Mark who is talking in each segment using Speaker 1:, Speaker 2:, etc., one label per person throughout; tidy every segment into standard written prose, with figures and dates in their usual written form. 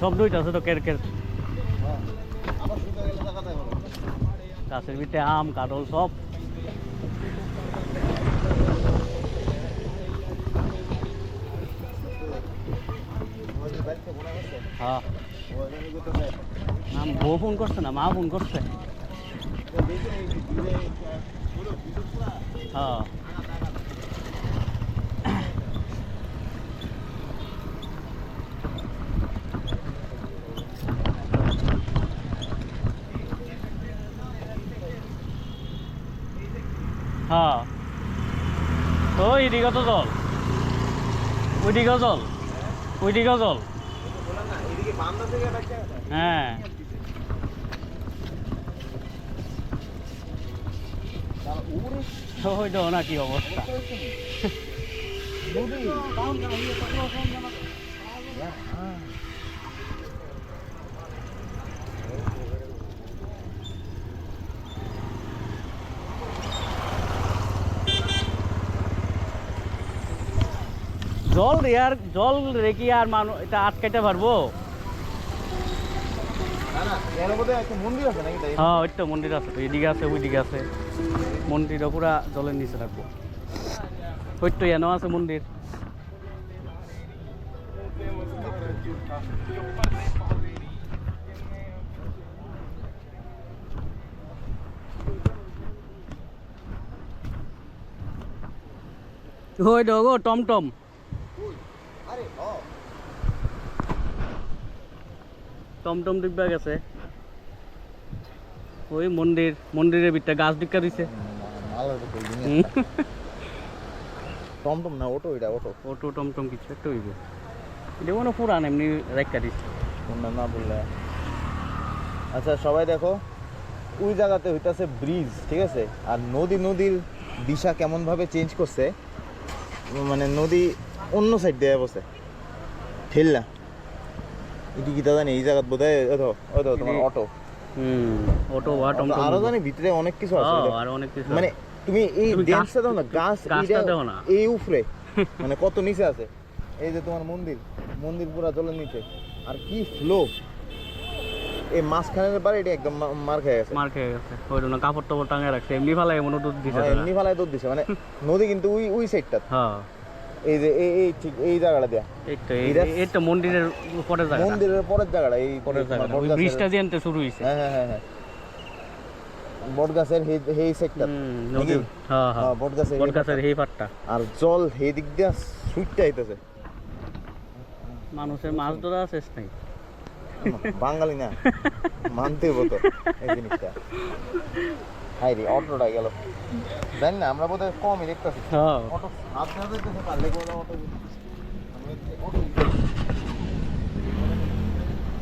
Speaker 1: সব দুইটা আছে তো কের কের গাছের ভিতরে আম কাঁঠাল সব হ্যাঁ বউ ফোন করছে না মা ফোন করছে হ্যাঁ হ্যাঁ তো এইদিকে তো জল ওইদিকেও জল ওইদিকেও জল হ্যাঁ ওই তো না কি অবস্থা জল রেয়ার জল রেখে আর মানুষ এটা আটকাইতে পারবো হ্যাঁ ওই তো মন্দির আছে এদিকে আছে ওইদিকে আছে মন্দিরটা পুরা জলের নিচে রাখবো ওই তো এনো আছে মন্দির ওই দেখো টমটম টমটম দিব্যা গেছে ওই মন্দিরের ভিতরে গাছ দিকা দিছে
Speaker 2: টমটম না অটো এটা অটো
Speaker 1: অটো টমটম কিছু একটা হইব এটা কোনো পুরান এমনি রাখা দিছে
Speaker 2: না বললে আচ্ছা সবাই দেখো ওই জায়গাতে হইতাছে ব্রিজ ঠিক আছে আর নদীর দিশা কেমন ভাবে চেঞ্জ করছে মানে নদী অন্য সাইড দিয়ে বসে ঠেললা এটি কি জানি এই জায়গা বোধহয় তোমার অটো
Speaker 1: অটো বা টমটম
Speaker 2: আরো জানি ভিতরে অনেক কিছু আছে
Speaker 1: আর অনেক কিছু
Speaker 2: মানে তুমি এই ড্যান্সটা দাও না
Speaker 1: গাছটা দাও না
Speaker 2: এই উপরে মানে কত নিচে আছে এই যে তোমার মন্দির পুরো জলের নিচে আর কি ফ্লো এই মাঝখানের বারে এটা একদম মার খেয়ে গেছে
Speaker 1: ওই জন্য কাপড় টাপড় টাঙায় রাখছে এমনি ফালায় মনে দুধ দিছে
Speaker 2: এমনি ফালায় দুধ দিছে মানে নদী কিন্তু ওই সাইডটা
Speaker 1: হ্যাঁ
Speaker 2: এই যে এই ঠিক এই জায়গাটা দেয়া
Speaker 1: এই তো মন্দিরের পরের
Speaker 2: জায়গাটা এই
Speaker 1: পরের জায়গাটা ওই ব্রিজটা দিয়ে আনতে শুরু হইছে
Speaker 2: হ্যাঁ বটগাছের এই সেক্টর
Speaker 1: নদী হ্যাঁ বটগাছের এই পাটটা
Speaker 2: আর জল এই দিক দিয়ে সুইটটা আইতেছে
Speaker 1: মানুষের মাছ ধরা শেষ নাই
Speaker 2: বাঙালি না মানতে হতো এই জিনিসটা হাই রে অটোটা গেল জানি না আমরা বোধহয় কমই দেখতেছি অটো আপনারা দেখতেছে পারলে কোনো অটো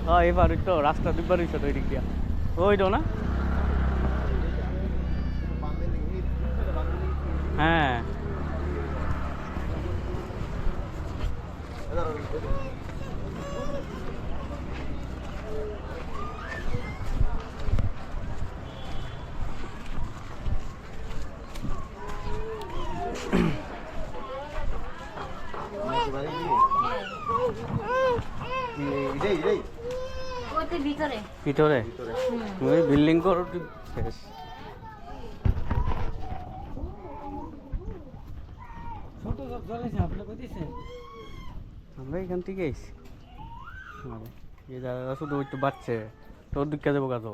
Speaker 1: হ্যাঁ এবার তো রাস্তা দুবার হইছে তো এদিক দিয়া ওই তো না হ্যাঁ ভিতরে ওই বিল্ডিং করো শেষ আমরা এখান থেকে এসেছি এই জায়গাটা শুধু একটু বাড়ছে তোর দিকে যাবো গাছ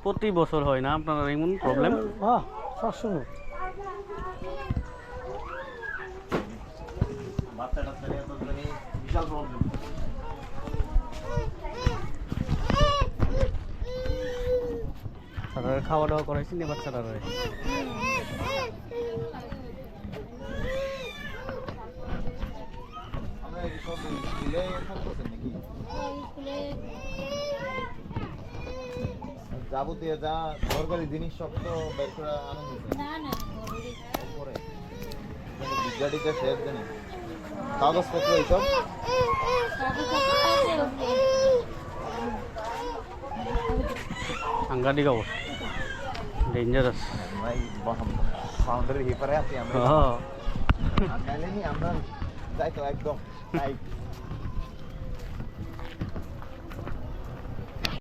Speaker 1: প্রতি বছর হয় না আপনার এমন প্রবলেম
Speaker 2: সবসময় বিশাল প্রবলেম
Speaker 1: খাওয়া দাওয়া করাইছি না বাচ্চারা
Speaker 2: যাবতীয় যা সরকারি জিনিস সব তো বের করে আনন্দ বিদ্যাটিতে শেষ জানি কাগজপত্র এইসব
Speaker 1: সাংঘাতিক অবস্থা ডেঞ্জারাস
Speaker 2: বাউন্ডারি হিপারে আছি আমরা আর নাইলে নি আমরা যাই তো একদম লাইক